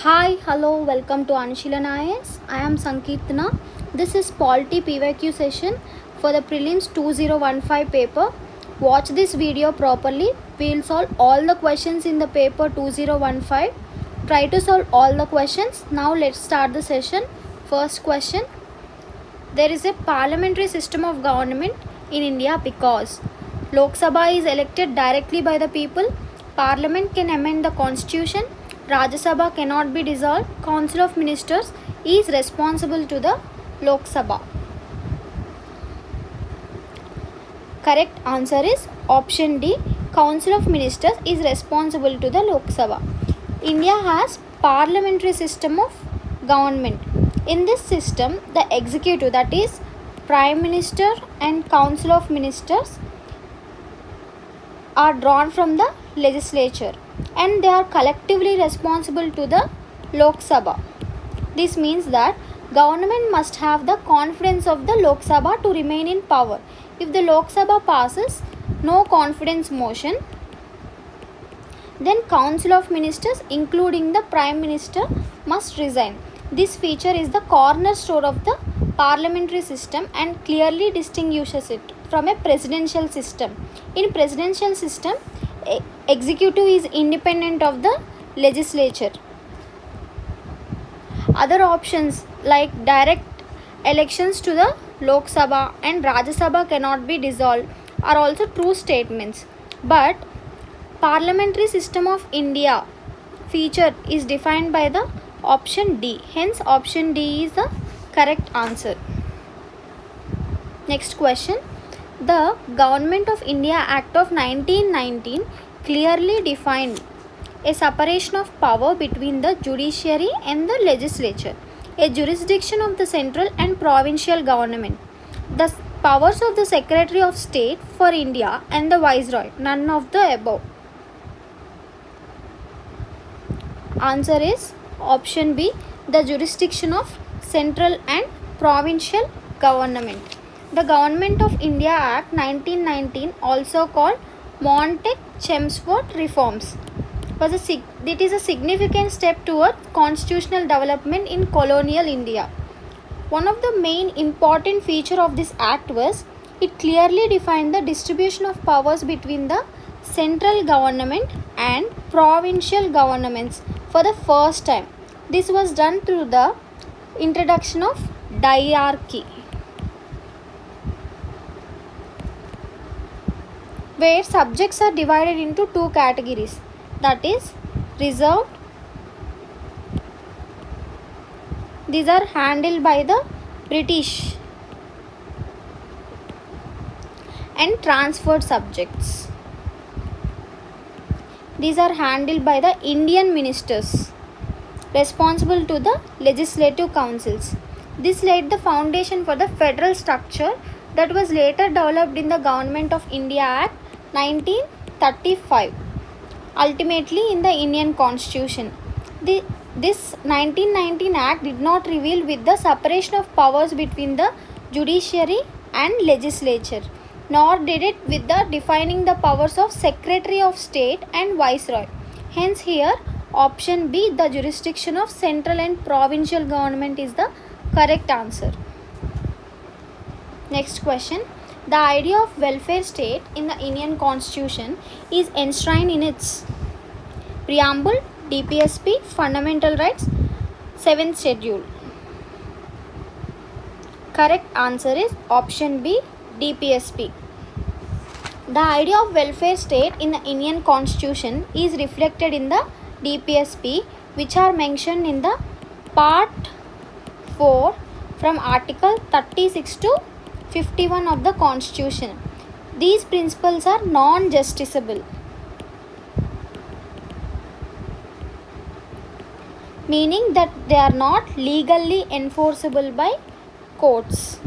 Hi, hello, welcome to AnusheelanIAS. I am Sankirtana. This is Polity PYQ session for the Prelims 2015 paper. Watch this video properly. We will solve all the questions in the paper 2015. Try to solve all the questions. Now let's start the session. First question. There is a parliamentary system of government in India because Lok Sabha is elected directly by the people. Parliament can amend the constitution. Rajya Sabha cannot be dissolved. Council of Ministers is responsible to the Lok Sabha. Correct answer is option D. Council of Ministers is responsible to the Lok Sabha. India has parliamentary system of government. In this system, the executive, that is Prime Minister and Council of Ministers, are drawn from the legislature and they are collectively responsible to the Lok Sabha. This means that government must have the confidence of the Lok Sabha to remain in power. If the Lok Sabha passes no confidence motion, then Council of Ministers including the Prime Minister must resign. This feature is the cornerstone of the parliamentary system and clearly distinguishes it from a presidential system. In presidential system, executive is independent of the legislature. Other options like direct elections to the Lok Sabha and Rajya Sabha cannot be dissolved are also true statements. But parliamentary system of India feature is defined by the option D. Hence option D is the correct answer. Next question. The Government of India Act of 1919 clearly defined a separation of power between the judiciary and the legislature, a jurisdiction of the central and provincial government. The powers of the Secretary of State for India and the Viceroy, none of the above. Answer is option B, the jurisdiction of central and provincial government. The Government of India Act 1919, also called Montague-Chelmsford Reforms, it is a significant step towards constitutional development in colonial India. One of the main important features of this act was it clearly defined the distribution of powers between the central government and provincial governments for the first time. This was done through the introduction of diarchy, where subjects are divided into two categories, that is reserved. These are handled by the British, and transferred subjects. These are handled by the Indian ministers responsible to the legislative councils. This laid the foundation for the federal structure that was later developed in the Government of India Act 1935, ultimately in the Indian Constitution. This 1919 Act did not reveal with the separation of powers between the judiciary and legislature, nor did it with the defining the powers of Secretary of State and Viceroy. Hence here option B, the jurisdiction of central and provincial government, is the correct answer. Next question. The idea of welfare state in the Indian Constitution is enshrined in its preamble, DPSP, Fundamental Rights, 7th Schedule. Correct answer is option B, DPSP. The idea of welfare state in the Indian Constitution is reflected in the DPSP, which are mentioned in the Part 4 from Article 36 to 51 of the Constitution. These principles are non-justiciable, meaning that they are not legally enforceable by courts.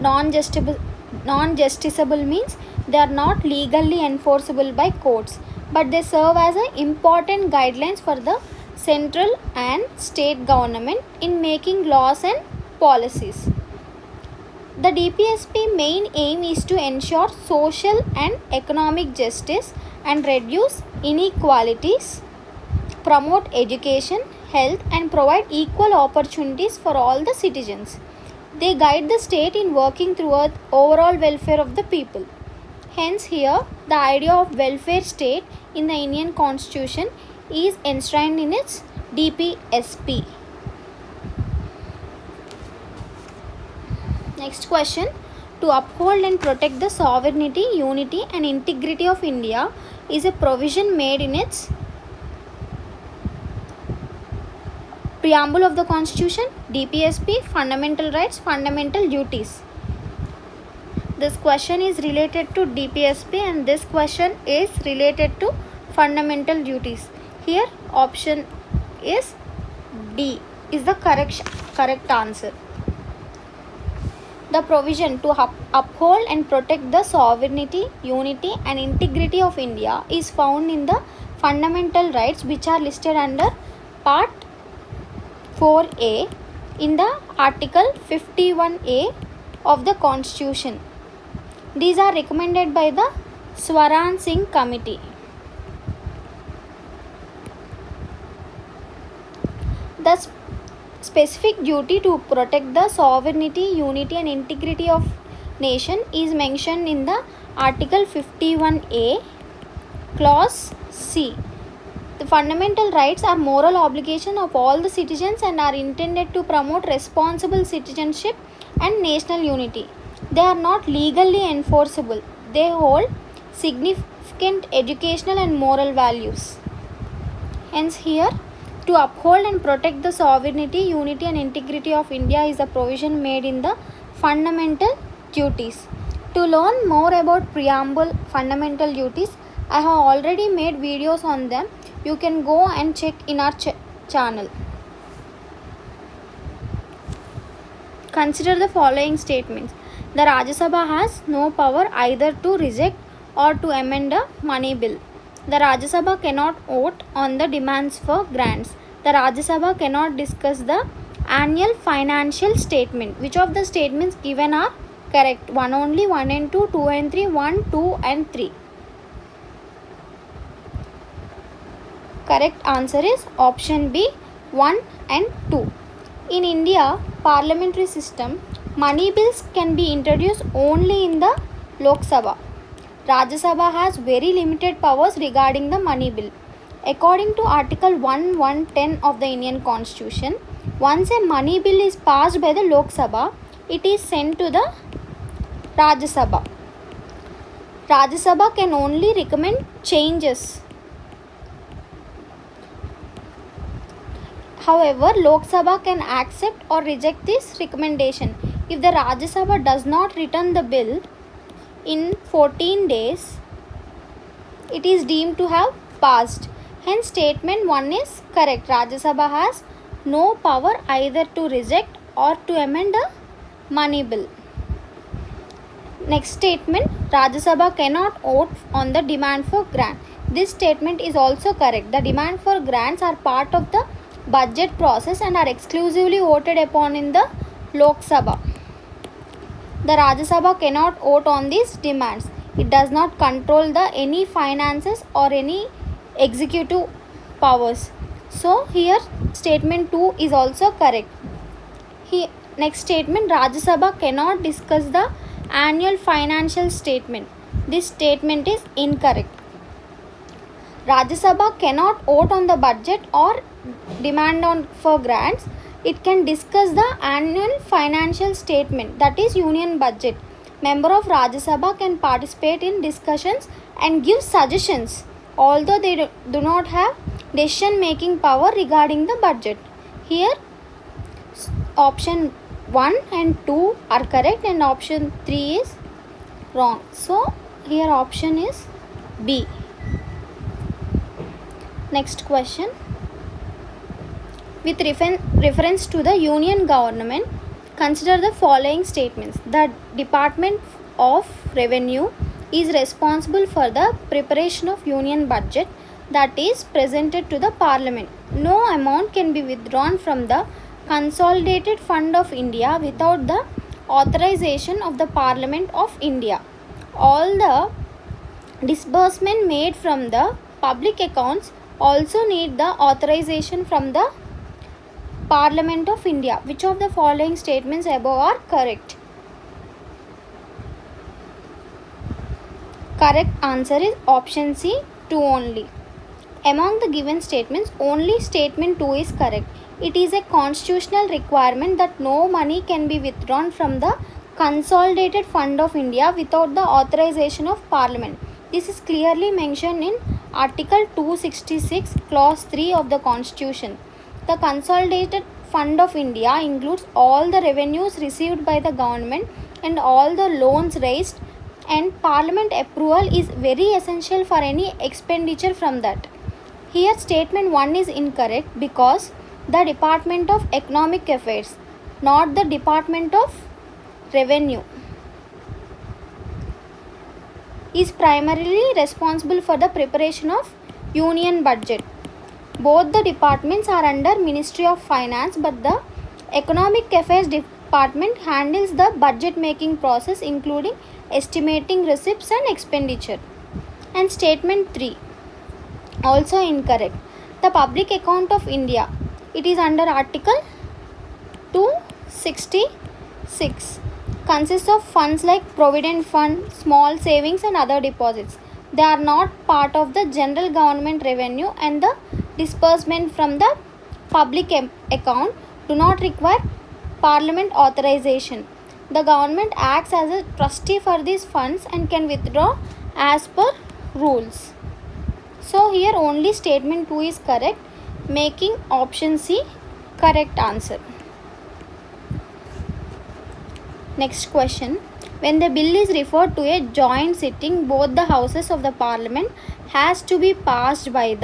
Non-justiciable means they are not legally enforceable by courts, but they serve as an important guidelines for the central and state government in making laws and policies. The DPSP main aim is to ensure social and economic justice and reduce inequalities promote education, health, and provide equal opportunities for all the citizens. They guide the state in working towards overall welfare of the people. Hence, here the idea of welfare state in the Indian Constitution is enshrined in its DPSP. Next question. To uphold and protect the sovereignty, unity, and integrity of India is a provision made in its preamble of the Constitution, DPSP, fundamental rights, fundamental duties. This question is related to DPSP and this question is related to fundamental duties. Here option is D is the correct answer. The provision to uphold and protect the sovereignty, unity, and integrity of India is found in the fundamental rights, which are listed under Part 4A in the Article 51A of the Constitution. These are recommended by the Swaran Singh Committee. The specific duty to protect the sovereignty, unity, and integrity of nation is mentioned in the Article 51A, Clause C. The fundamental rights are moral obligation of all the citizens and are intended to promote responsible citizenship and national unity. They are not legally enforceable. They hold significant educational and moral values. Hence, here to uphold and protect the sovereignty, unity, and integrity of India is a provision made in the fundamental duties. To learn more about preamble fundamental duties, I have already made videos on them. You can go and check in our channel. Consider the following statements. The Rajya Sabha has no power either to reject or to amend a money bill. The Rajya Sabha cannot vote on the demands for grants. The Rajya Sabha cannot discuss the annual financial statement. Which of the statements given are correct? 1 only, 1 and 2, 2 and 3, 1, 2 and 3. Correct answer is option B, 1 and 2. In India parliamentary system, money bills can be introduced only in the Lok Sabha. Rajya Sabha has very limited powers regarding the money bill. According to Article 110 of the Indian Constitution, once a money bill is passed by the Lok Sabha, it is sent to the Rajya Sabha. Rajya Sabha can only recommend changes. However, Lok Sabha can accept or reject this recommendation. If the Rajya Sabha does not return the bill in 14 days, it is deemed to have passed. Hence, statement 1 is correct. Rajya Sabha has no power either to reject or to amend a money bill. Next statement, Rajya Sabha cannot vote on the demand for grant. This statement is also correct. The demand for grants are part of the budget process and are exclusively voted upon in the Lok Sabha. The Rajya Sabha cannot vote on these demands. It does not control any finances or any executive powers. So here statement 2 is also correct. Next statement, Rajya Sabha cannot discuss the annual financial statement. This statement is incorrect. Rajya Sabha cannot vote on the budget or demand for grants. It can discuss the annual financial statement, that is union budget. Member of Rajya Sabha can participate in discussions and give suggestions, although they do not have decision making power regarding the budget. Here option 1 and 2 are correct and option 3 is wrong. So here option is B. Next question. With reference to the union government, consider the following statements. The Department of Revenue is responsible for the preparation of union budget that is presented to the Parliament. No amount can be withdrawn from the Consolidated Fund of India without the authorization of the Parliament of India. All the disbursement made from the public accounts also need the authorization from the Parliament of India. Which of the following statements above are correct? Correct answer is option C, 2 only. Among the given statements, only statement 2 is correct. It is a constitutional requirement that no money can be withdrawn from the Consolidated Fund of India without the authorization of Parliament. This is clearly mentioned in Article 266, Clause 3 of the Constitution. The Consolidated Fund of India includes all the revenues received by the government and all the loans raised, and Parliament approval is very essential for any expenditure from that. Here statement 1 is incorrect because the Department of Economic Affairs, not the Department of Revenue, is primarily responsible for the preparation of Union budget. Both the departments are under Ministry of Finance, but the Economic Affairs Department handles the budget making process, including estimating receipts and expenditure. And statement 3 also incorrect. The Public Account of India, it is under Article 266, consists of funds like Provident Fund, small savings and other deposits. They are not part of the general government revenue, and the disbursement from the public account do not require Parliament authorization. The government acts as a trustee for these funds and can withdraw as per rules. So here only statement 2 is correct, making option C correct answer. Next question. When the bill is referred to a joint sitting, both the houses of the Parliament has to be passed by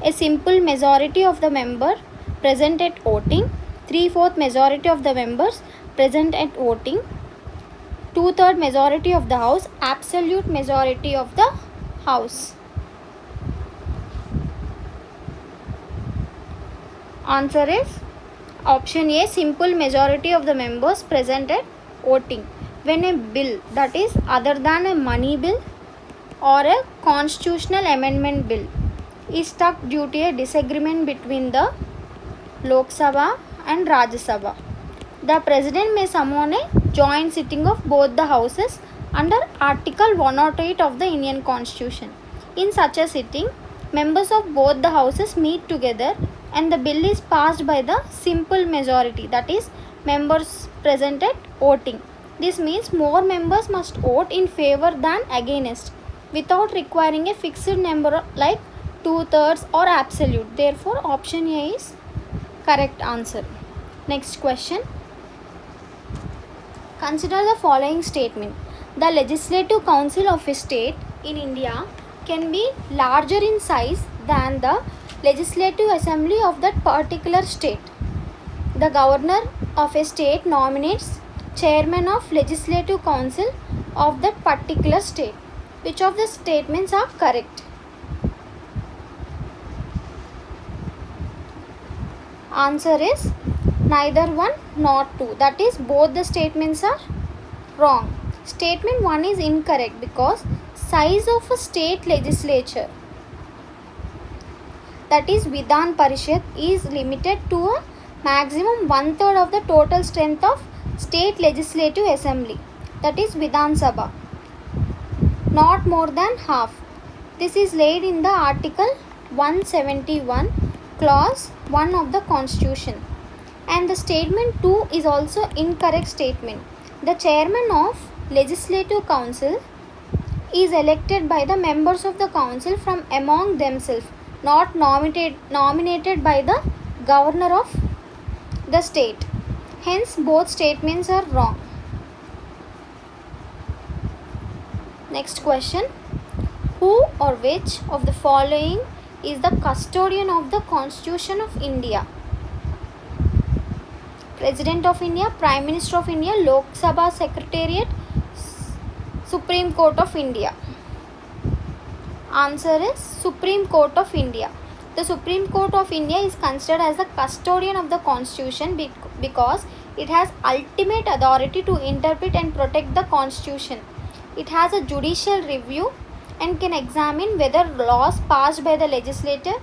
a simple majority of the member present at voting, 3/4 majority of the members present at voting, 2/3 majority of the house, absolute majority of the house. Answer is option A, simple majority of the members present at voting. When a bill that is other than a money bill or a constitutional amendment bill is stuck due to a disagreement between the Lok Sabha and Rajya Sabha, the President may summon a joint sitting of both the houses under Article 108 of the Indian Constitution. In such a sitting, members of both the houses meet together and the bill is passed by the simple majority, that is members present at voting. This means more members must vote in favor than against without requiring a fixed number like 2/3 or absolute. Therefore option A is correct answer. Next question. Consider the following statement. The Legislative Council of a state in India can be larger in size than the Legislative Assembly of that particular state. The governor of a state nominates chairman of Legislative Council of that particular state. Which of the statements are correct? Answer is neither 1 nor 2. That is both the statements are wrong. Statement 1 is incorrect because size of a state legislature, that is Vidhan Parishad, is limited to a maximum 1/3 of the total strength of state legislative assembly, that is Vidhan Sabha, not more than half. This is laid in the Article 171, Clause 1 of the Constitution. And the statement 2 is also incorrect statement. The chairman of Legislative Council is elected by the members of the council from among themselves, not nominated by the governor of the state. Hence both statements are wrong. Next question. Who or which of the following is the custodian of the Constitution of India? President of India, Prime Minister of India, Lok Sabha Secretariat, Supreme Court of India. Answer is Supreme Court of India. The Supreme Court of India is considered as the custodian of the Constitution because it has ultimate authority to interpret and protect the Constitution. It has a judicial review and can examine whether laws passed by the legislature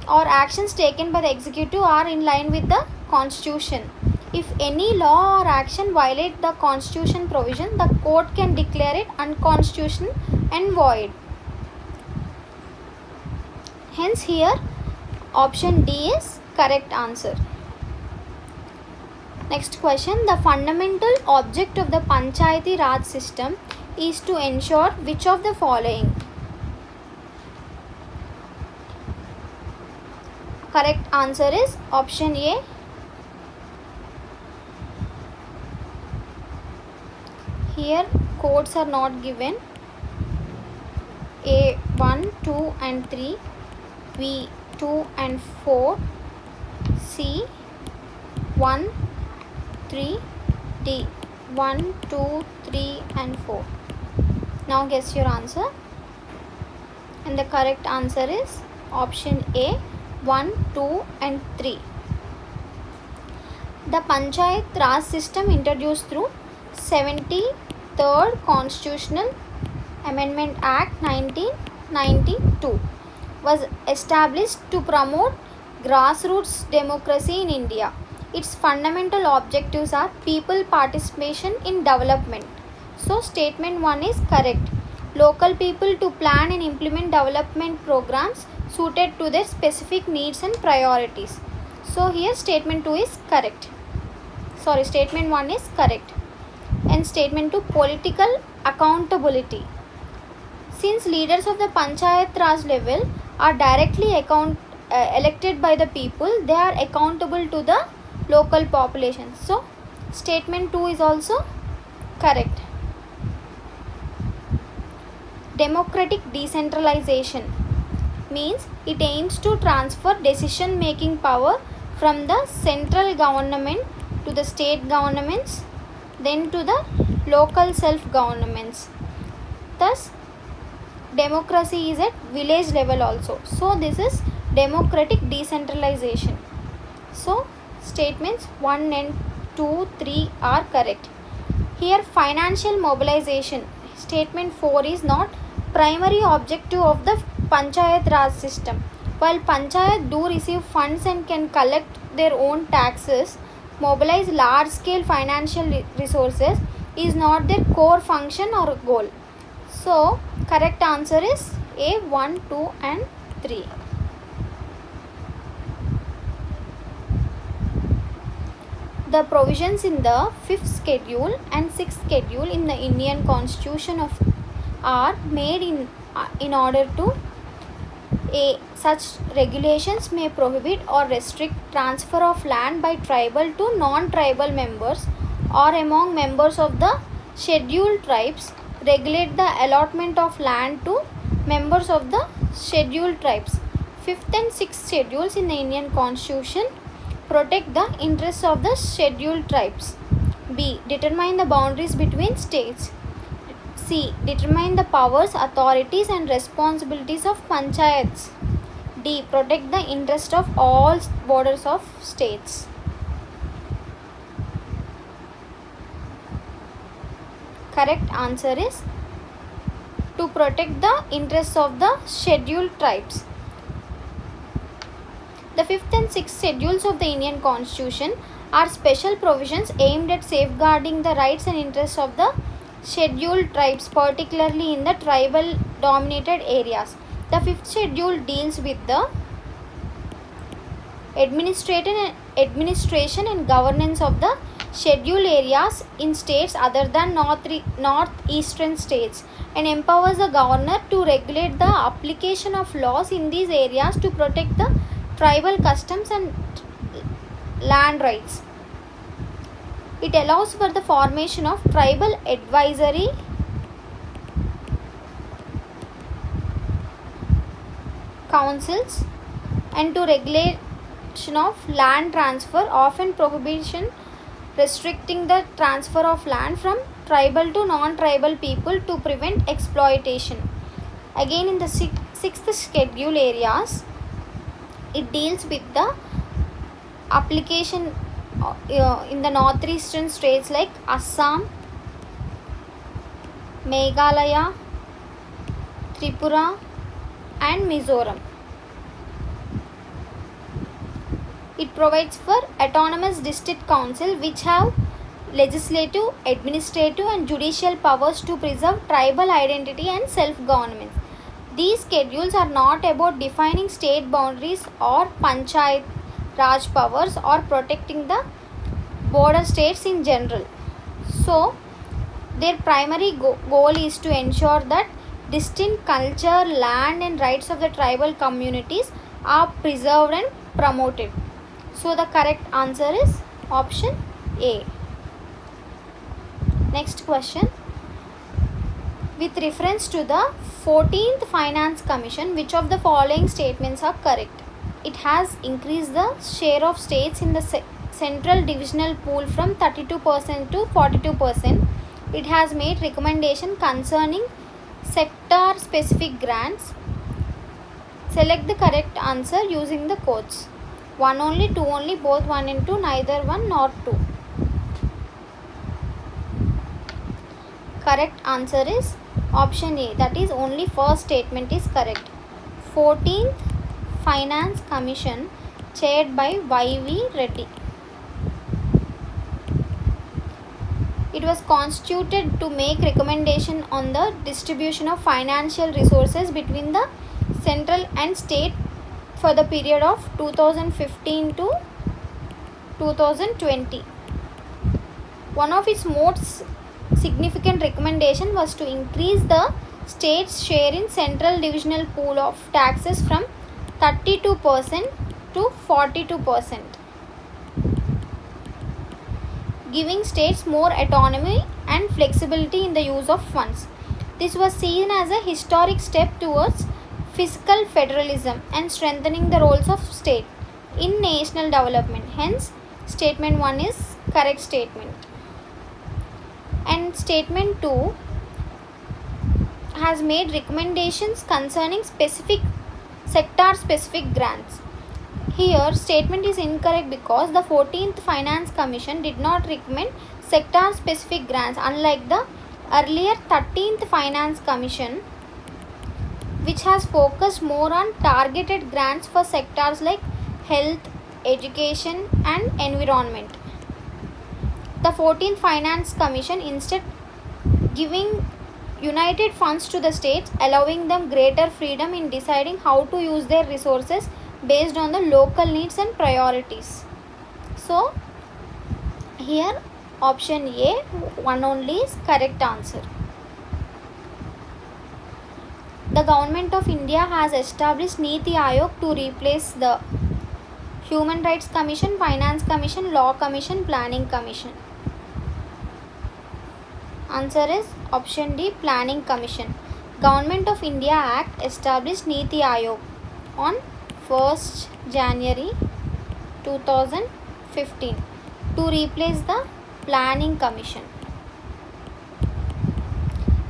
or actions taken by the executive are in line with the constitution. If any law or action violate the constitution provision, the court can declare it unconstitutional and void. Hence here option D is correct answer. Next question, the fundamental object of the Panchayati Raj system is to ensure which of the following? Correct answer is option A. Here codes are not given. A 1, 2 and 3, B 2 and 4, C 1, 3, D 1, 2, 3 and 4. Now guess your answer. And the correct answer is option A 1, 2 and 3. The Panchayat Raj system introduced through 73rd Constitutional Amendment Act 1992 was established to promote grassroots democracy in India. Its fundamental objectives are people participation in development. So statement 1 is correct. Local people to plan and implement development programs suited to their specific needs and priorities. So here statement 2 is correct. Statement 1 is correct. And statement 2, political accountability. Since leaders of the Panchayat Raj level are directly elected by the people, they are accountable to the local population. So statement 2 is also correct. Democratic decentralization means it aims to transfer decision making power from the central government to the state governments, then to the local self governments. Thus democracy is at village level also. So this is democratic decentralization. So statements 1 and 2, 3 are correct. Here financial mobilization, statement 4 is not primary objective of the Panchayat Raj system. While Panchayat do receive funds and can collect their own taxes, mobilize large scale financial resources is not their core function or goal. So correct answer is A 1, 2 and 3. The provisions in the 5th schedule and 6th schedule in the Indian Constitution are made in order to A. Such regulations may prohibit or restrict transfer of land by tribal to non-tribal members or among members of the scheduled tribes, regulate the allotment of land to members of the scheduled tribes. 5th and 6th schedules in the Indian Constitution protect the interests of the scheduled tribes. B. Determine the boundaries between states. C. Determine the powers, authorities and responsibilities of panchayats. D. Protect the interest of all borders of states. Correct answer is to protect the interests of the scheduled tribes. The 5th and 6th schedules of the Indian Constitution are special provisions aimed at safeguarding the rights and interests of the scheduled tribes, particularly in the tribal dominated areas. The 5th schedule deals with the administration and governance of the scheduled areas in states other than northeastern states and empowers the governor to regulate the application of laws in these areas to protect the tribal customs and land rights. It allows for the formation of tribal advisory councils and to regulation of land transfer, often prohibition restricting the transfer of land from tribal to non-tribal people to prevent exploitation. Again, in the 6th schedule areas, it deals with the application in the northeastern states like Assam, Meghalaya, Tripura and Mizoram. It provides for autonomous district council which have legislative, administrative and judicial powers to preserve tribal identity and self-government. These schedules are not about defining state boundaries or panchayat raj powers or protecting the border states in general. So, their primary goal is to ensure that distinct culture, land and rights of the tribal communities are preserved and promoted. So, the correct answer is option A. Next question. With reference to the 14th Finance Commission, which of the following statements are correct? It has increased the share of states in the central divisional pool from 32% to 42%. It has made recommendation concerning sector specific grants. Select the correct answer using the codes. 1 only, 2 only, both 1 and 2, neither 1 nor 2. Correct answer is option A, that is only first statement is correct. 14th Finance Commission chaired by Y.V. Reddy. It was constituted to make recommendation on the distribution of financial resources between the central and state for the period of 2015 to 2020. One of its most significant recommendation was to increase the state's share in central divisional pool of taxes from 32% to 42%, giving states more autonomy and flexibility in the use of funds. This was seen as a historic step towards fiscal federalism and strengthening the roles of state in national development. Hence, statement 1 is correct statement. And statement 2 has made recommendations concerning sector specific grants. Here statement is incorrect because the 14th Finance Commission did not recommend sector specific grants, unlike the earlier 13th Finance Commission, which has focused more on targeted grants for sectors like health, education and environment. The 14th Finance Commission instead giving united funds to the states, allowing them greater freedom in deciding how to use their resources based on the local needs and priorities. So, here option A, 1 only is correct answer. The Government of India has established Niti Aayog to replace the Human Rights Commission, Finance Commission, Law Commission, Planning Commission. Answer is option D, Planning Commission. Government of India Act established Niti Aayog on 1st January 2015 to replace the Planning Commission.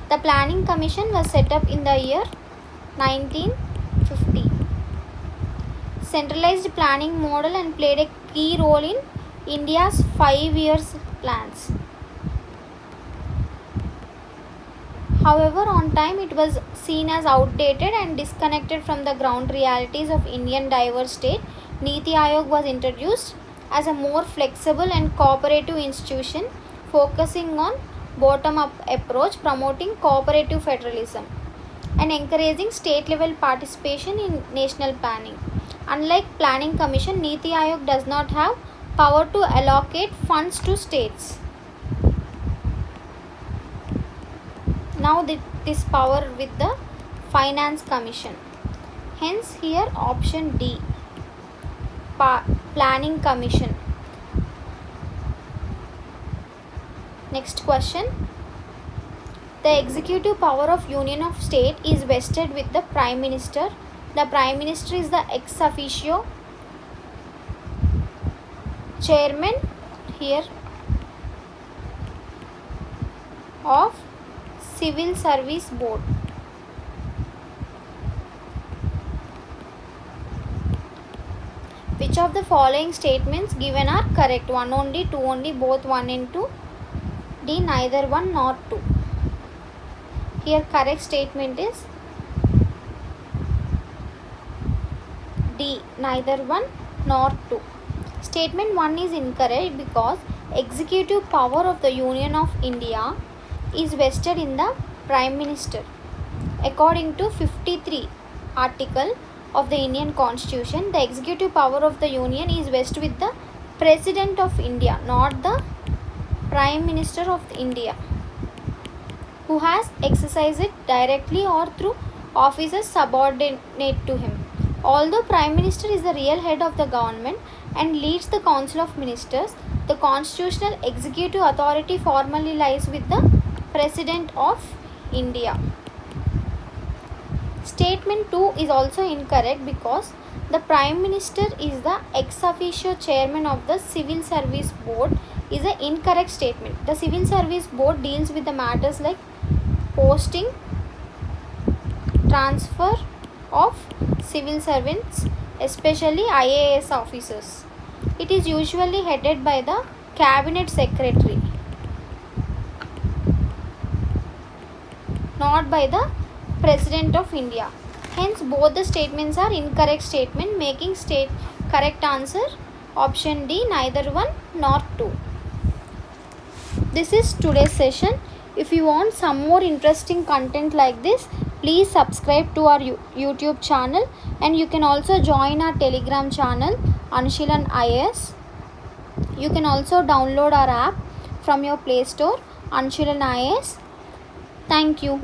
The Planning Commission was set up in the year 1950. Centralized planning model and played a key role in India's 5-year plans. However, on time it was seen as outdated and disconnected from the ground realities of Indian diverse state. Niti Aayog was introduced as a more flexible and cooperative institution focusing on bottom-up approach, promoting cooperative federalism and encouraging state-level participation in national planning. Unlike Planning Commission, Niti Aayog does not have power to allocate funds to states. Now this power with the Finance Commission. Hence here option D, Planning Commission. Next question. The executive power of Union of State is vested with the Prime Minister. The Prime Minister is the ex officio chairman here of Civil Service Board. Which of the following statements given are correct? 1 only, 2 only, both 1 and 2. D, neither 1 nor 2. Here correct statement is D. Neither 1 nor 2. Statement 1 is incorrect because executive power of the Union of India is vested in the Prime Minister. According to 53 article of the Indian Constitution, the executive power of the Union is vested with the President of India, not the Prime Minister of India, who has exercised it directly or through officers subordinate to him. Although Prime Minister is the real head of the government and leads the Council of Ministers, the constitutional executive authority formally lies with the President of India. Statement 2 is also incorrect because the Prime Minister is the ex officio chairman of the Civil Service Board is an incorrect statement. The Civil Service Board deals with the matters like posting, transfer of civil servants, especially IAS officers. It is usually headed by the Cabinet Secretary, not by the President of India. Hence, both the statements are incorrect statement, making correct answer option D, neither 1 nor 2. This is today's session. If you want some more interesting content like this, please subscribe to our YouTube channel, and you can also join our Telegram channel AnusheelanIAS. You can also download our app from your Play Store, AnusheelanIAS. Thank you.